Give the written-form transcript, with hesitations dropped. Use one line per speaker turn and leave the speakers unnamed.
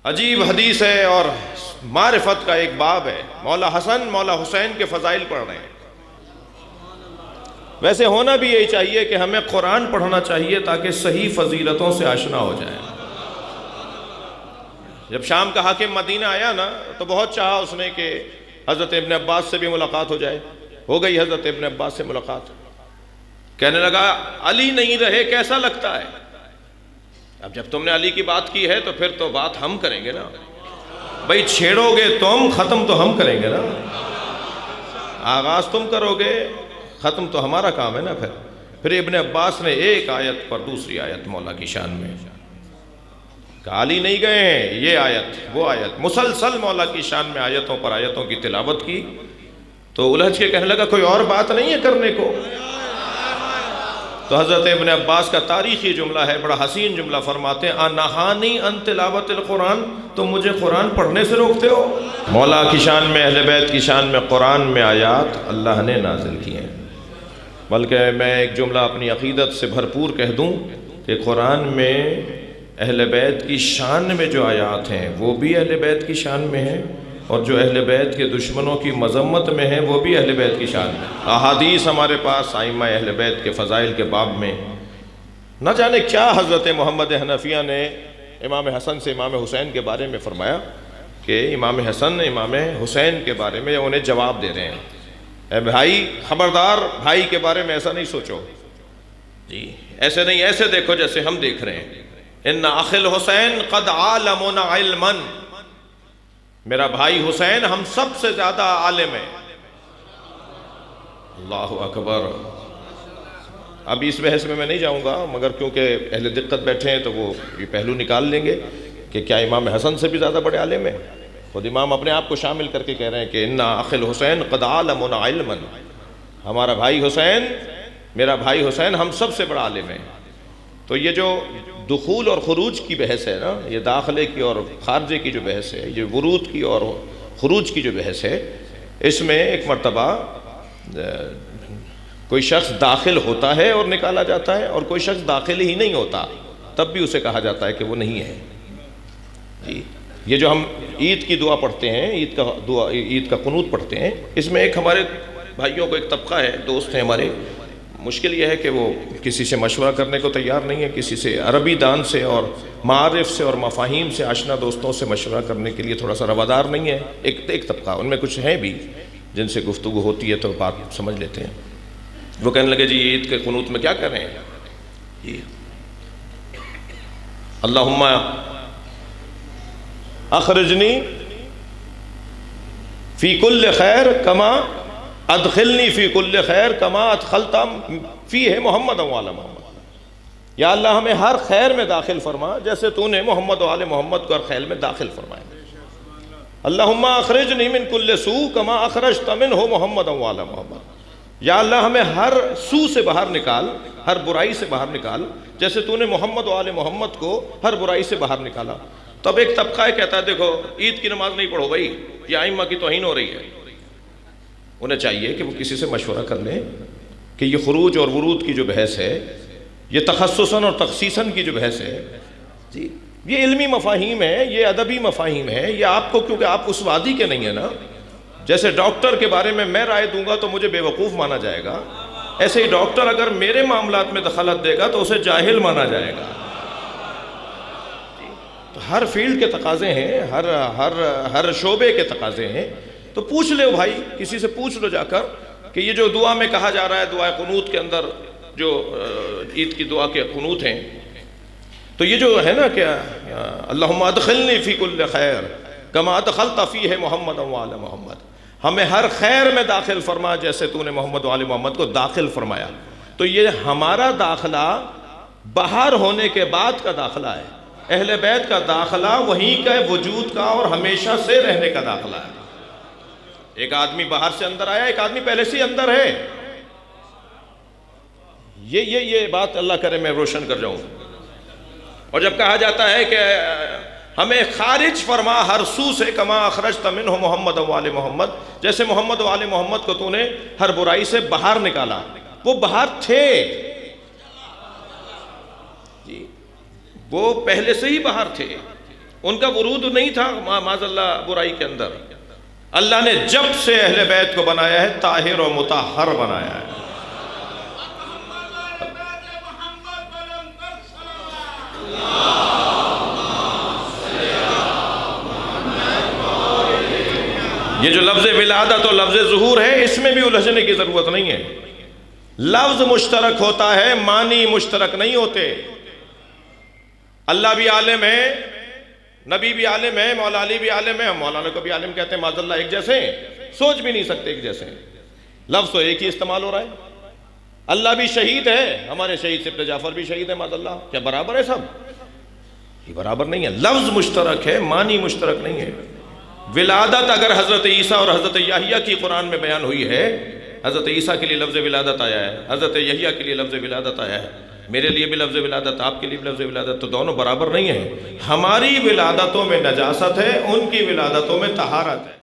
عجیب حدیث ہے اور معرفت کا ایک باب ہے. مولا حسن مولا حسین کے فضائل پڑھ رہے ہیں. ویسے ہونا بھی یہی چاہیے کہ ہمیں قرآن پڑھنا چاہیے تاکہ صحیح فضیلتوں سے آشنا ہو جائے. جب شام کا حاکم مدینہ آیا نا تو بہت چاہا اس نے کہ حضرت ابن عباس سے بھی ملاقات ہو جائے. ہو گئی حضرت ابن عباس سے ملاقات. کہنے لگا علی نہیں رہے کیسا لگتا ہے؟ اب جب تم نے علی کی بات کی ہے تو پھر تو بات ہم کریں گے نا بھائی. چھیڑو گے تم ختم تو ہم کریں گے نا. آغاز تم کرو گے ختم تو ہمارا کام ہے نا. پھر ابن عباس نے ایک آیت پر دوسری آیت مولا کی شان میں کہا علی نہیں گئے ہیں، یہ آیت وہ آیت، مسلسل مولا کی شان میں آیتوں پر آیتوں کی تلاوت کی. تو الجھ کے کہنے لگا کوئی اور بات نہیں ہے کرنے کو؟ تو حضرت ابن عباس کا تاریخی جملہ ہے، بڑا حسین جملہ فرماتے ہیں انہانی ان تلاوت القرآن، تم مجھے قرآن پڑھنے سے روکتے ہو؟ مولا کی شان میں اہل بیت کی شان میں قرآن میں آیات اللہ نے نازل کی ہیں. بلکہ میں ایک جملہ اپنی عقیدت سے بھرپور کہہ دوں کہ قرآن میں اہل بیت کی شان میں جو آیات ہیں وہ بھی اہل بیت کی شان میں ہیں، اور جو اہل بیت کے دشمنوں کی مذمت میں ہیں وہ بھی اہل بیت کی شان میں. احادیث ہمارے پاس ائمہ اہل بیت کے فضائل کے باب میں نہ جانے کیا حضرت محمد حنفیہ نے امام حسن سے امام حسین کے بارے میں فرمایا کہ امام حسن امام حسین کے بارے میں انہیں جواب دے رہے ہیں، اے بھائی خبردار بھائی کے بارے میں ایسا نہیں سوچو جی، ایسے نہیں، ایسے دیکھو جیسے ہم دیکھ رہے ہیں. ان اخ الحسین قد عالمنا علما، میرا بھائی حسین ہم سب سے زیادہ عالم ہے. اللہ اکبر. اب اس بحث میں نہیں جاؤں گا مگر کیونکہ اہل دقت بیٹھے ہیں تو وہ یہ پہلو نکال لیں گے کہ کیا امام حسن سے بھی زیادہ بڑے عالم ہیں. خود امام اپنے آپ کو شامل کر کے کہہ رہے ہیں کہ ان اخ الحسین قد عالمنا علما، ہمارا بھائی حسین میرا بھائی حسین ہم سب سے بڑا عالم ہے. تو یہ جو دخول اور خروج کی بحث ہے نا، یہ داخلے کی اور خارجے کی جو بحث ہے، یہ ورود کی اور خروج کی جو بحث ہے، اس میں ایک مرتبہ کوئی شخص داخل ہوتا ہے اور نکالا جاتا ہے، اور کوئی شخص داخل ہی نہیں ہوتا تب بھی اسے کہا جاتا ہے کہ وہ نہیں ہے. جی یہ جو ہم عید کی دعا پڑھتے ہیں، عید کا قنوت پڑھتے ہیں، اس میں ایک ہمارے بھائیوں کو ایک طبقہ ہے، دوست ہیں ہمارے، مشکل یہ ہے کہ وہ کسی سے مشورہ کرنے کو تیار نہیں ہے، کسی سے عربی دان سے اور معارف سے اور مفاہیم سے آشنا دوستوں سے مشورہ کرنے کے لیے تھوڑا سا روادار نہیں ہے. ایک طبقہ، ان میں کچھ ہیں بھی جن سے گفتگو ہوتی ہے تو بات سمجھ لیتے ہیں. وہ کہنے لگے جی عید کے قنوت میں کیا کر رہے ہیں؟ جی اللہم اخرجنی فی کل خیر کما ادخلنی فی کل خیر کما ادخلت فیہ محمد و آل محمد. یا اللہ ہمیں ہر خیر میں داخل فرما جیسے تو نے محمد و آل محمد کو ہر خیر میں داخل فرمایا. اللہم اخرجنی من کل سوء کما اخرجت منہ محمد و آل محمد. یا اللہ ہمیں ہر سوء سے باہر نکال، ہر برائی سے باہر نکال جیسے تو نے محمد و آل محمد کو ہر برائی سے باہر نکالا. تب ایک طبقہ کہتا ہے دیکھو عید کی نماز نہیں پڑھو بھائی، یہ ائمہ کی توہین ہو رہی ہے. انہیں چاہیے کہ وہ کسی سے مشورہ کر لیں کہ یہ خروج اور ورود کی جو بحث ہے، یہ تخصصاً اور تخصیصاً کی جو بحث ہے، جی یہ علمی مفاہیم ہے، یہ ادبی مفاہیم ہے. یہ آپ کو، کیونکہ آپ اس وادی کے نہیں ہیں نا، جیسے ڈاکٹر کے بارے میں رائے دوں گا تو مجھے بے وقوف مانا جائے گا، ایسے ہی ڈاکٹر اگر میرے معاملات میں دخالت دے گا تو اسے جاہل مانا جائے گا. تو ہر فیلڈ کے تقاضے ہیں، ہر شعبے کے تقاضے ہیں. تو پوچھ لو بھائی، کسی سے پوچھ لو جا کر کہ یہ جو دعا میں کہا جا رہا ہے، دعا قنوت کے اندر جو عید کی دعا کے قنوت ہیں، تو یہ جو ہے نا کہ اللہم ادخلنی فی کل خیر کما ادخلت فیہ محمد و آل محمد، ہمیں ہر خیر میں داخل فرما جیسے تو نے محمد و آل محمد کو داخل فرمایا. تو یہ ہمارا داخلہ باہر ہونے کے بعد کا داخلہ ہے. اہل بیت کا داخلہ وہیں کا وجود کا اور ہمیشہ سے رہنے کا داخلہ ہے. ایک آدمی باہر سے اندر آیا، ایک آدمی پہلے سے اندر ہے. یہ بات اللہ کرے میں روشن کر جاؤں. اور جب کہا جاتا ہے کہ ہمیں خارج فرما ہر سو سے کما اخرجت منہ محمد و آل محمد، جیسے محمد و آل محمد کو تو نے ہر برائی سے باہر نکالا. وہ باہر تھے جی، وہ پہلے سے ہی باہر تھے. ان کا ورود نہیں تھا معاذ اللہ برائی کے اندر. اللہ نے جب سے اہل بیت کو بنایا ہے طاہر و مطہر بنایا ہے. یہ جو لفظ ولادت اور لفظ ظہور ہے اس میں بھی الجھنے کی ضرورت نہیں ہے. لفظ مشترک ہوتا ہے، معنی مشترک نہیں ہوتے. اللہ بھی عالم ہے، نبی بھی عالم ہے، مولا علی بھی عالم ہے، ہم مولانا کو بھی عالم کہتے ہیں. معاذ اللہ ایک جیسے ہیں، سوچ بھی نہیں سکتے ایک جیسے ہیں. لفظ تو ایک ہی استعمال ہو رہا ہے. اللہ بھی شہید ہے، ہمارے شہید ابن جعفر بھی شہید ہے. معاذ اللہ کیا برابر ہے؟ سب یہ برابر نہیں ہے. لفظ مشترک ہے، معنی مشترک نہیں ہے. ولادت اگر حضرت عیسیٰ اور حضرت یحییٰ کی قرآن میں بیان ہوئی ہے، حضرت عیسیٰ کے لیے لفظ ولادت آیا ہے، حضرت یحییٰ کے لیے لفظ ولادت آیا ہے، میرے لیے بھی لفظ ولادت، آپ کے لیے بھی لفظ ولادت، تو دونوں برابر نہیں ہیں. ہماری ولادتوں میں نجاست ہے، ان کی ولادتوں میں طہارت ہے.